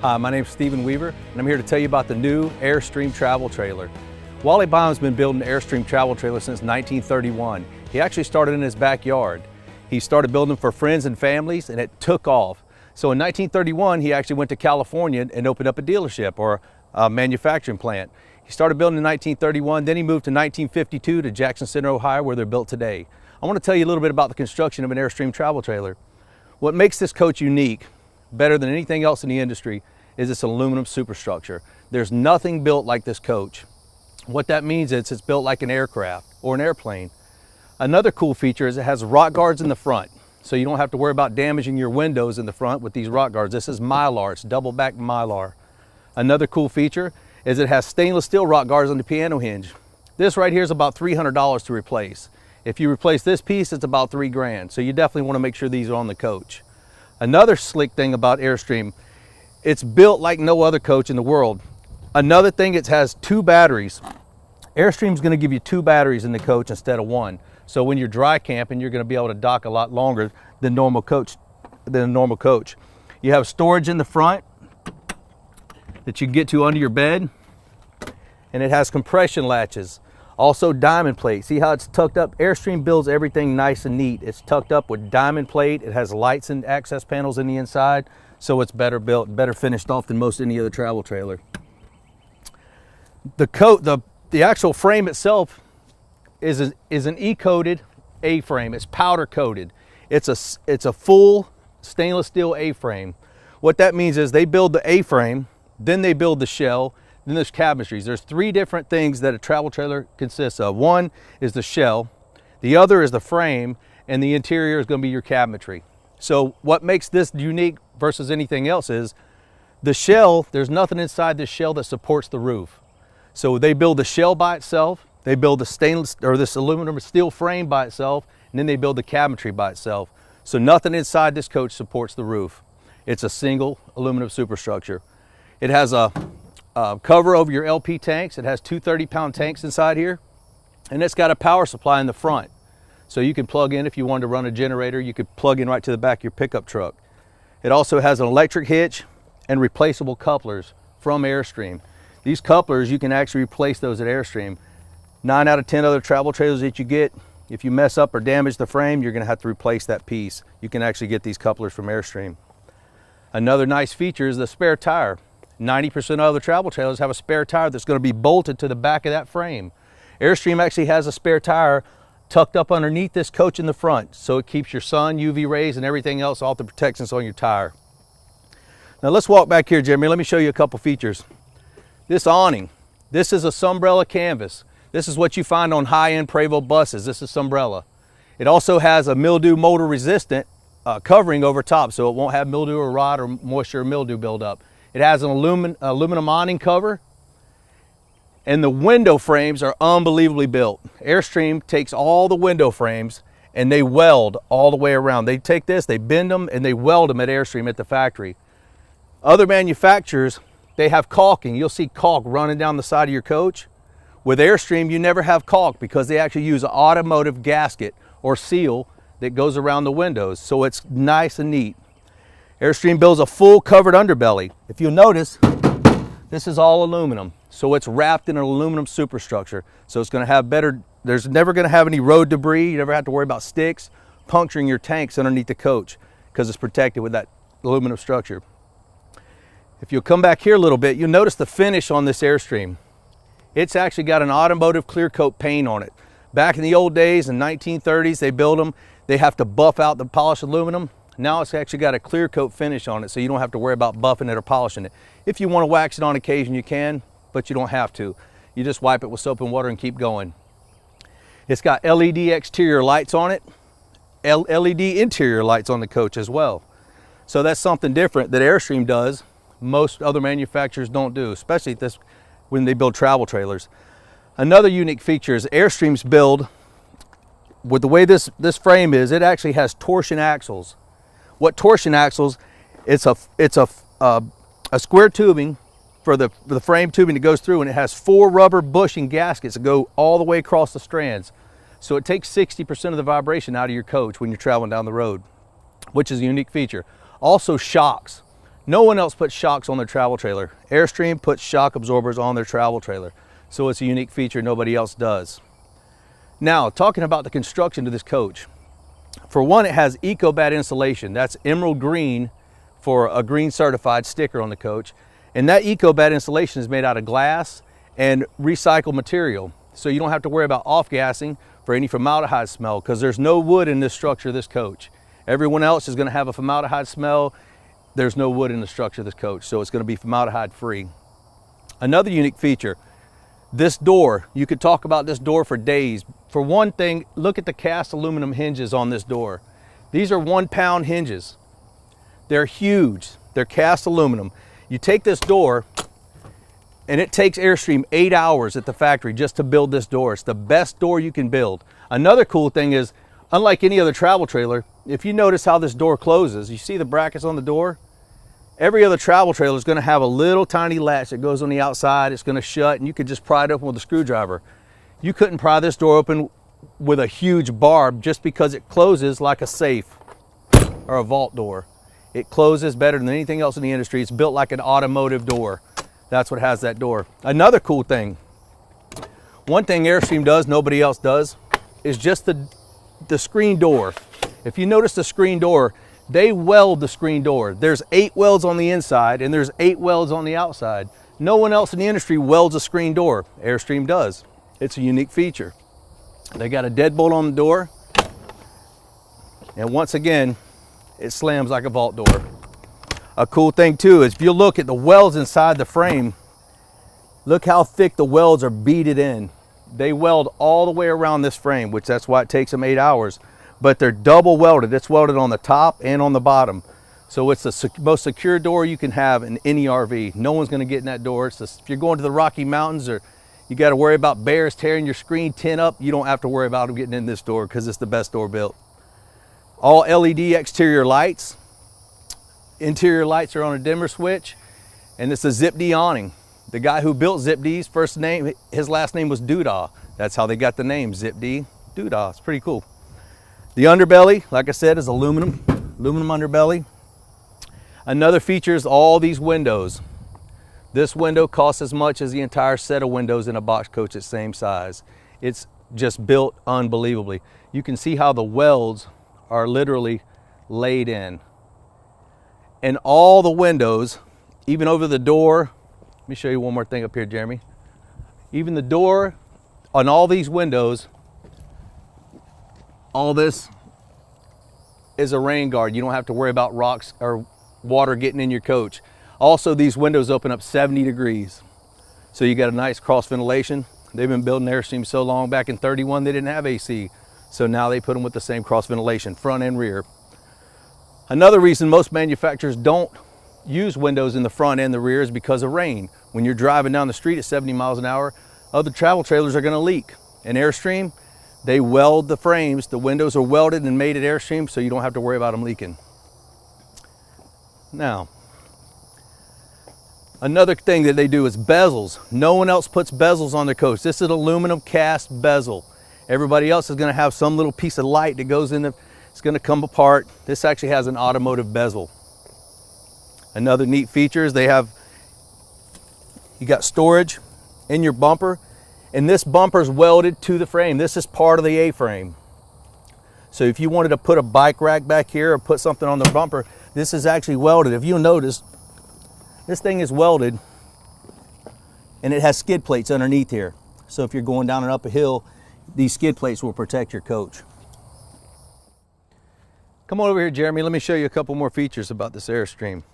Hi, my name is Stephen Weaver, and I'm here to tell you about the new Airstream travel trailer. Wally Baum's been building an Airstream travel trailer since 1931. He actually started in his backyard. He started building them for friends and families, and it took off. So in 1931, he actually went to California and opened up a dealership or a manufacturing plant. He started building in 1931, then he moved to 1952 to Jackson Center, Ohio, where they're built today. I want to tell you a little bit about the construction of an Airstream travel trailer. What makes this coach unique, better than anything else in the industry, is its aluminum superstructure. There's nothing built like this coach. What that means is it's built like an aircraft or an airplane. Another cool feature is it has rock guards in the front, so you don't have to worry about damaging your windows in the front with these rock guards. This is Mylar, it's double back Mylar. Another cool feature is it has stainless steel rock guards on the piano hinge. This right here is about $300 to replace. If you replace this piece, it's about $3 grand. So you definitely want to make sure these are on the coach. Another slick thing about Airstream, it's built like no other coach in the world. Another thing, it has 2 batteries. Airstream's going to give you 2 batteries in the coach instead of 1. So when you're dry camping, you're going to be able to dock a lot longer than normal coach. You have storage in the front that you can get to under your bed, and it has compression latches. Also diamond plate. See how it's tucked up? Airstream builds everything nice and neat. It's tucked up with diamond plate. It has lights and access panels in the inside, so it's better built, better finished off than most any other travel trailer. The actual frame itself is an E-coated A-frame. It's powder coated. It's a full stainless steel A-frame. What that means is they build the A-frame, then they build the shell, then there's cabinetries. There's 3 different things that a travel trailer consists of. One is the shell, the other is the frame, and the interior is going to be your cabinetry. So what makes this unique versus anything else is the shell, there's nothing inside this shell that supports the roof. So they build the shell by itself, they build the stainless or this aluminum steel frame by itself, and then they build the cabinetry by itself. So nothing inside this coach supports the roof. It's a single aluminum superstructure. It has a cover over your LP tanks. It has 2 30-pound tanks inside here, and it's got a power supply in the front. So you can plug in, if you wanted to run a generator, you could plug in right to the back of your pickup truck. It also has an electric hitch and replaceable couplers from Airstream. These couplers, you can actually replace those at Airstream. 9 out of 10 other travel trailers that you get, if you mess up or damage the frame, you're going to have to replace that piece. You can actually get these couplers from Airstream. Another nice feature is the spare tire. 90% of other travel trailers have a spare tire that's going to be bolted to the back of that frame. Airstream actually has a spare tire tucked up underneath this coach in the front, so it keeps your sun, UV rays, and everything else, all the protections on your tire. Now let's walk back here, Jeremy. Let me show you a couple features. This awning, this is a Sunbrella canvas. This is what you find on high-end Prevost buses. This is Sunbrella. It also has a mildew motor resistant covering over top, so it won't have mildew or rot or moisture or mildew buildup. It has an aluminum awning cover, and the window frames are unbelievably built. Airstream takes all the window frames and they weld all the way around. They take this, they bend them, and they weld them at Airstream at the factory. Other manufacturers, they have caulking. You'll see caulk running down the side of your coach. With Airstream, you never have caulk because they actually use an automotive gasket or seal that goes around the windows, so it's nice and neat. Airstream builds a full covered underbelly. If you'll notice, this is all aluminum, so it's wrapped in an aluminum superstructure. So it's going to have better, there's never going to have any road debris. You never have to worry about sticks puncturing your tanks underneath the coach because it's protected with that aluminum structure. If you'll come back here a little bit, you'll notice the finish on this Airstream. It's actually got an automotive clear coat paint on it. Back in the old days, in 1930s, they built them. They have to buff out the polished aluminum. Now it's actually got a clear coat finish on it, so you don't have to worry about buffing it or polishing it. If you want to wax it on occasion, you can, but you don't have to. You just wipe it with soap and water and keep going. It's got LED exterior lights on it, LED interior lights on the coach as well. So that's something different that Airstream does. Most other manufacturers don't do, especially this when they build travel trailers. Another unique feature is Airstream's build, with the way this frame is, it actually has torsion axles. What torsion axles? It's a square tubing for the frame tubing that goes through, and it has 4 rubber bushing gaskets that go all the way across the strands. So it takes 60% of the vibration out of your coach when you're traveling down the road, which is a unique feature. Also shocks. No one else puts shocks on their travel trailer. Airstream puts shock absorbers on their travel trailer. So it's a unique feature nobody else does. Now, talking about the construction of this coach. For one, it has EcoBat insulation. That's emerald green for a green certified sticker on the coach. And that EcoBat insulation is made out of glass and recycled material. So you don't have to worry about off-gassing for any formaldehyde smell, because there's no wood in this structure of this coach. Everyone else is going to have a formaldehyde smell. There's no wood in the structure of this coach, so it's going to be formaldehyde free. Another unique feature, this door. You could talk about this door for days. For one thing, look at the cast aluminum hinges on this door. These are 1-pound hinges. They're huge. They're cast aluminum. You take this door, and it takes Airstream 8 hours at the factory just to build this door. It's the best door you can build. Another cool thing is, unlike any other travel trailer, if you notice how this door closes, you see the brackets on the door? Every other travel trailer is going to have a little tiny latch that goes on the outside. It's going to shut, and you could just pry it open with a screwdriver. You couldn't pry this door open with a huge barb just because it closes like a safe or a vault door. It closes better than anything else in the industry. It's built like an automotive door. That's what has that door. Another cool thing, one thing Airstream does, nobody else does, is just the screen door. If you notice the screen door, they weld the screen door. There's 8 welds on the inside and there's 8 welds on the outside. No one else in the industry welds a screen door. Airstream does. It's a unique feature. They got a deadbolt on the door, and once again, it slams like a vault door. A cool thing too is if you look at the welds inside the frame, look how thick the welds are beaded in. They weld all the way around this frame, which that's why it takes them 8 hours. But they're double welded. It's welded on the top and on the bottom. So it's the most secure door you can have in any RV. No one's going to get in that door. If you're going to the Rocky Mountains or you got to worry about bears tearing your screen tint up, you don't have to worry about them getting in this door because it's the best door built. All LED exterior lights. Interior lights are on a dimmer switch, and it's a Zip-D awning. The guy who built Zip-D's his last name was Doodah. That's how they got the name, Zip-D, Doodah. It's pretty cool. The underbelly, like I said, is aluminum underbelly. Another feature is all these windows. This window costs as much as the entire set of windows in a box coach at same size. It's just built unbelievably. You can see how the welds are literally laid in. And all the windows, even over the door, let me show you one more thing up here, Jeremy. Even the door on all these windows, all this is a rain guard. You don't have to worry about rocks or water getting in your coach. Also, these windows open up 70 degrees. So you got a nice cross ventilation. They've been building Airstream so long. Back in 31, they didn't have AC. So now they put them with the same cross ventilation, front and rear. Another reason most manufacturers don't use windows in the front and the rear is because of rain. When you're driving down the street at 70 miles an hour, other travel trailers are going to leak. In Airstream, they weld the frames. The windows are welded and made at Airstream, so you don't have to worry about them leaking. Now, another thing that they do is bezels. No one else puts bezels on their coach. This is an aluminum cast bezel. Everybody else is going to have some little piece of light that goes in it's going to come apart. This actually has an automotive bezel. Another neat feature is you got storage in your bumper, and this bumper is welded to the frame. This is part of the A-frame. So if you wanted to put a bike rack back here or put something on the bumper, this is actually welded. If you'll notice, this thing is welded and it has skid plates underneath here. So if you're going down and up a hill, these skid plates will protect your coach. Come on over here, Jeremy. Let me show you a couple more features about this Airstream.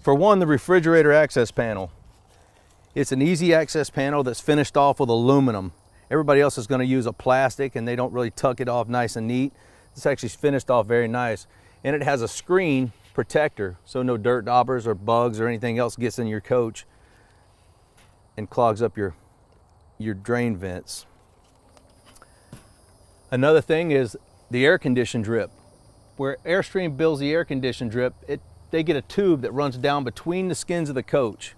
For one, the refrigerator access panel. It's an easy access panel that's finished off with aluminum. Everybody else is going to use a plastic and they don't really tuck it off nice and neat. This actually is finished off very nice. And it has a screen protector so no dirt daubers or bugs or anything else gets in your coach and clogs up your drain vents. Another thing is the air condition drip. Where Airstream builds the air condition drip, they get a tube that runs down between the skins of the coach.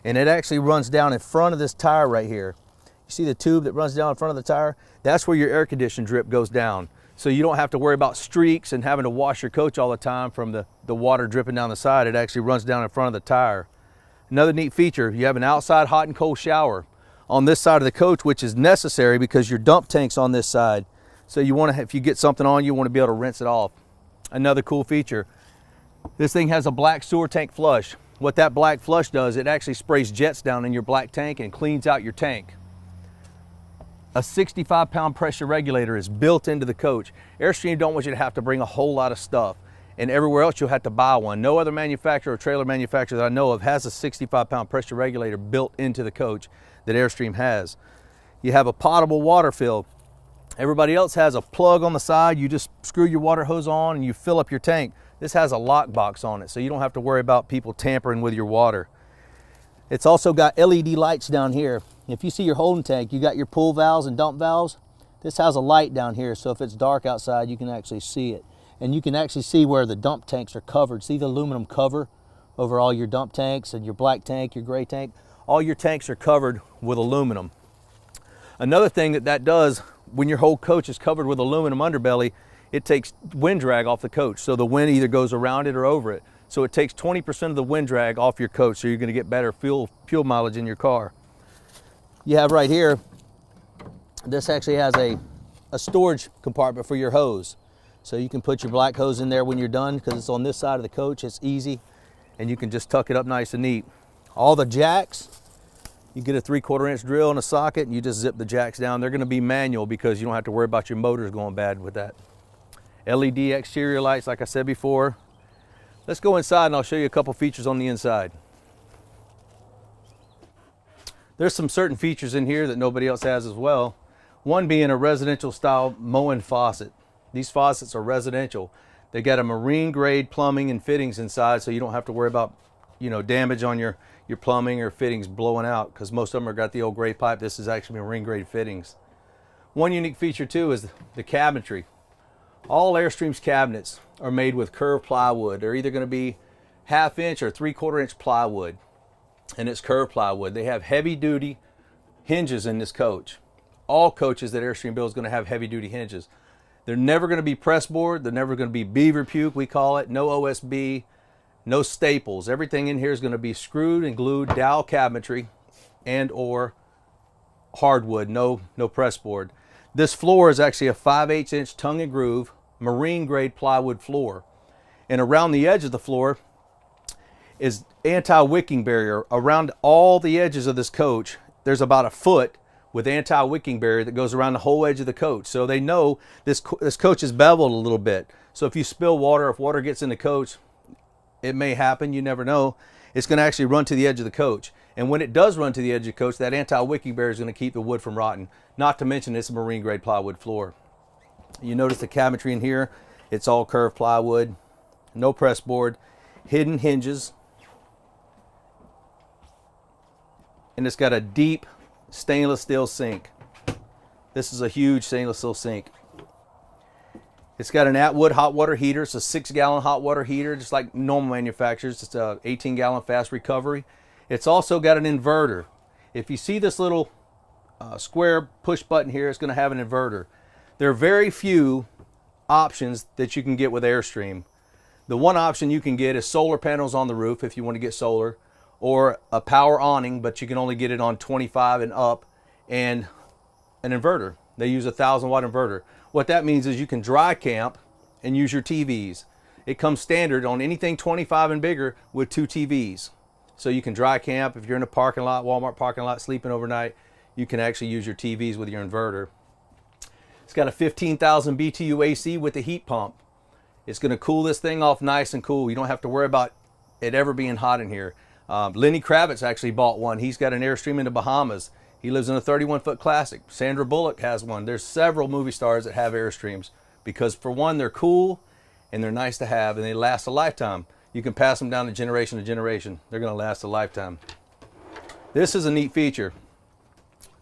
And it actually runs down in front of this tire right here. You see the tube that runs down in front of the tire? That's where your air condition drip goes down. So you don't have to worry about streaks and having to wash your coach all the time from the water dripping down the side. It actually runs down in front of the tire. Another neat feature, you have an outside hot and cold shower on this side of the coach, which is necessary because your dump tank's on this side. So you want to, if you get something on, you want to be able to rinse it off. Another cool feature, this thing has a black sewer tank flush. What that black flush does, it actually sprays jets down in your black tank and cleans out your tank. A 65-pound pressure regulator is built into the coach. Airstream don't want you to have to bring a whole lot of stuff, and everywhere else you'll have to buy one. No other manufacturer or trailer manufacturer that I know of has a 65-pound pressure regulator built into the coach that Airstream has. You have a potable water fill. Everybody else has a plug on the side. You just screw your water hose on and you fill up your tank. This has a lock box on it, so you don't have to worry about people tampering with your water. It's also got LED lights down here. If you see your holding tank, you got your pull valves and dump valves. This has a light down here, so if it's dark outside, you can actually see it. And you can actually see where the dump tanks are covered. See the aluminum cover over all your dump tanks and your black tank, your gray tank? All your tanks are covered with aluminum. Another thing that does, when your whole coach is covered with aluminum underbelly, it takes wind drag off the coach. So the wind either goes around it or over it. So it takes 20% of the wind drag off your coach, so you're gonna get better fuel mileage in your car. You have right here, this actually has a storage compartment for your hose. So you can put your black hose in there when you're done because it's on this side of the coach. It's easy, and you can just tuck it up nice and neat. All the jacks, you get a 3/4 inch drill and a socket, and you just zip the jacks down. They're gonna be manual because you don't have to worry about your motors going bad with that. LED exterior lights, like I said before. Let's go inside and I'll show you a couple features on the inside. There's some certain features in here that nobody else has as well. One being a residential style Moen faucet. These faucets are residential. They got a marine grade plumbing and fittings inside, so you don't have to worry about, you know, damage on your plumbing or fittings blowing out, because most of them are got the old gray pipe. This is actually marine grade fittings. One unique feature too is the cabinetry. All Airstreams cabinets are made with curved plywood. They're either going to be 1/2 inch or 3/4 inch plywood, and it's curved plywood. They have heavy duty hinges in this coach. All coaches that Airstream builds going to have heavy duty hinges. They're never going to be press board. They're never going to be beaver puke, we call it. No OSB, no staples. Everything in here is going to be screwed and glued dowel cabinetry and or hardwood, no press board. This floor is actually a 5/8 inch tongue and groove marine grade plywood floor. And around the edge of the floor is anti-wicking barrier. Around all the edges of this coach, there's about a foot with anti-wicking barrier that goes around the whole edge of the coach. So they know this coach is beveled a little bit. So if you spill water, if water gets in the coach, it may happen, you never know. It's going to actually run to the edge of the coach. And when it does run to the edge of the coach, that anti-wicking barrier is going to keep the wood from rotting. Not to mention it's a marine grade plywood floor. You notice the cabinetry in here, it's all curved plywood, no press board, hidden hinges, and it's got a deep stainless steel sink. This is a huge stainless steel sink. It's got an Atwood hot water heater. It's a 6-gallon hot water heater, just like normal manufacturers. It's a 18-gallon fast recovery. It's also got an inverter. If you see this little square push button here, it's going to have an inverter. There are very few options that you can get with Airstream. The one option you can get is solar panels on the roof if you want to get solar, or a power awning, but you can only get it on 25 and up, and an inverter. They use a 1,000-watt inverter. What that means is you can dry camp and use your TVs. It comes standard on anything 25 and bigger with 2 TVs. So you can dry camp if you're in a parking lot, Walmart parking lot, sleeping overnight. You can actually use your TVs with your inverter. It's got a 15,000 BTU AC with a heat pump. It's going to cool this thing off nice and cool. You don't have to worry about it ever being hot in here. Lenny Kravitz actually bought one. He's got an Airstream in the Bahamas. He lives in a 31-foot Classic. Sandra Bullock has one. There's several movie stars that have Airstreams because, for one, they're cool and they're nice to have, and they last a lifetime. You can pass them down to generation to generation. They're going to last a lifetime. This is a neat feature.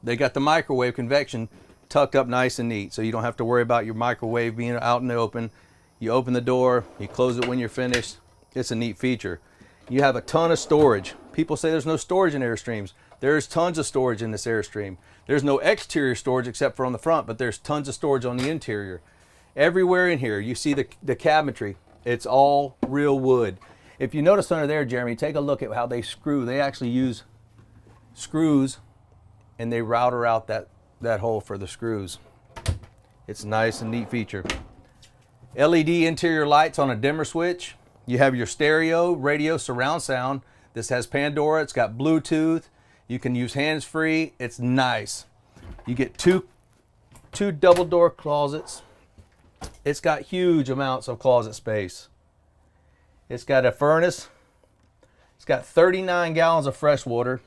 They got the microwave convection tucked up nice and neat, so you don't have to worry about your microwave being out in the open. You open the door, you close it when you're finished. It's a neat feature. You have a ton of storage. People say there's no storage in Airstreams. There's tons of storage in this Airstream. There's no exterior storage except for on the front, but there's tons of storage on the interior. Everywhere in here, you see the cabinetry. It's all real wood. If you notice under there, Jeremy, take a look at how they screw. They actually use screws and they router out that hole for the screws. It's a nice and neat feature. LED interior lights on a dimmer switch. You have your stereo, radio, surround sound. This has Pandora, it's got Bluetooth. You can use hands-free, it's nice. You get two double door closets. It's got huge amounts of closet space. It's got a furnace. It's got 39 gallons of fresh water,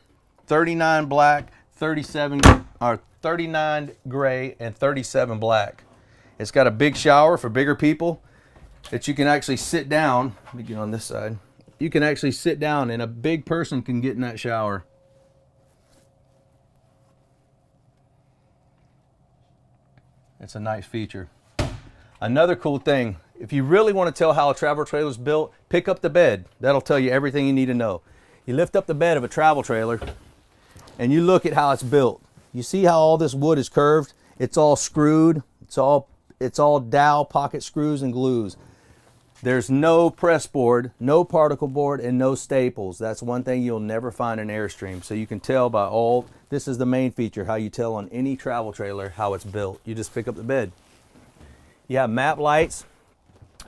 39 black, 39 gray, and 37 black. It's got a big shower for bigger people that you can actually sit down. Let me get on this side. You can actually sit down and a big person can get in that shower. It's a nice feature. Another cool thing, if you really want to tell how a travel trailer is built, pick up the bed. That'll tell you everything you need to know. You lift up the bed of a travel trailer and you look at how it's built. You see how all this wood is curved? It's all screwed. It's all dowel pocket screws and glues. There's no press board, no particle board, and no staples. That's one thing you'll never find in Airstream. So you can tell by all, this is the main feature, how you tell on any travel trailer how it's built. You just pick up the bed. You have map lights.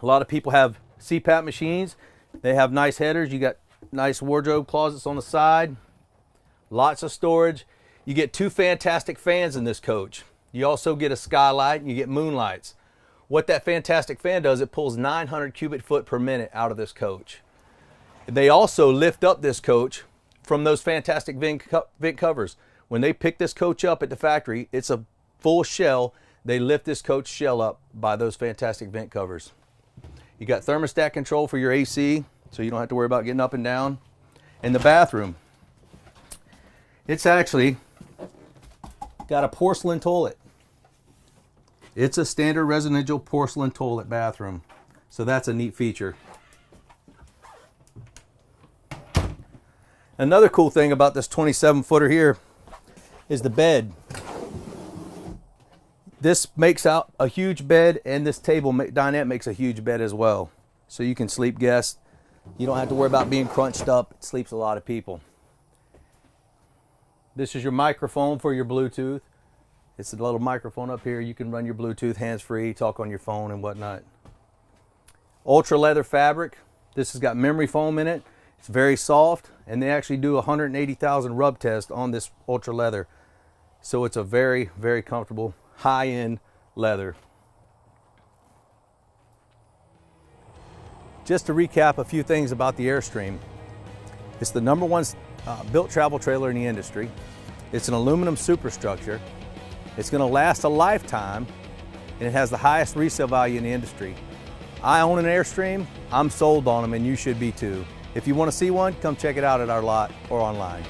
A lot of people have CPAP machines. They have nice headers. You got nice wardrobe closets on the side. Lots of storage. You get 2 fantastic fans in this coach. You also get a skylight and you get moonlights. What that fantastic fan does, it pulls 900 cubic foot per minute out of this coach. They also lift up this coach from those fantastic vent covers. When they pick this coach up at the factory, it's a full shell. They lift this coach shell up by those fantastic vent covers. You got thermostat control for your AC, so you don't have to worry about getting up and down. And the bathroom, it's actually got a porcelain toilet. It's a standard residential porcelain toilet bathroom. So that's a neat feature. Another cool thing about this 27-footer here is the bed. This makes out a huge bed, and this table dinette makes a huge bed as well. So you can sleep guests. You don't have to worry about being crunched up. It sleeps a lot of people. This is your microphone for your Bluetooth. It's a little microphone up here. You can run your Bluetooth hands-free, talk on your phone and whatnot. Ultra leather fabric. This has got memory foam in it. It's very soft, and they actually do 180,000 rub test on this ultra leather. So it's a very, very comfortable high-end leather. Just to recap a few things about the Airstream. It's the #1 built travel trailer in the industry. It's an aluminum superstructure. It's going to last a lifetime, and it has the highest resale value in the industry. I own an Airstream. I'm sold on them, and you should be too. If you want to see one, come check it out at our lot or online.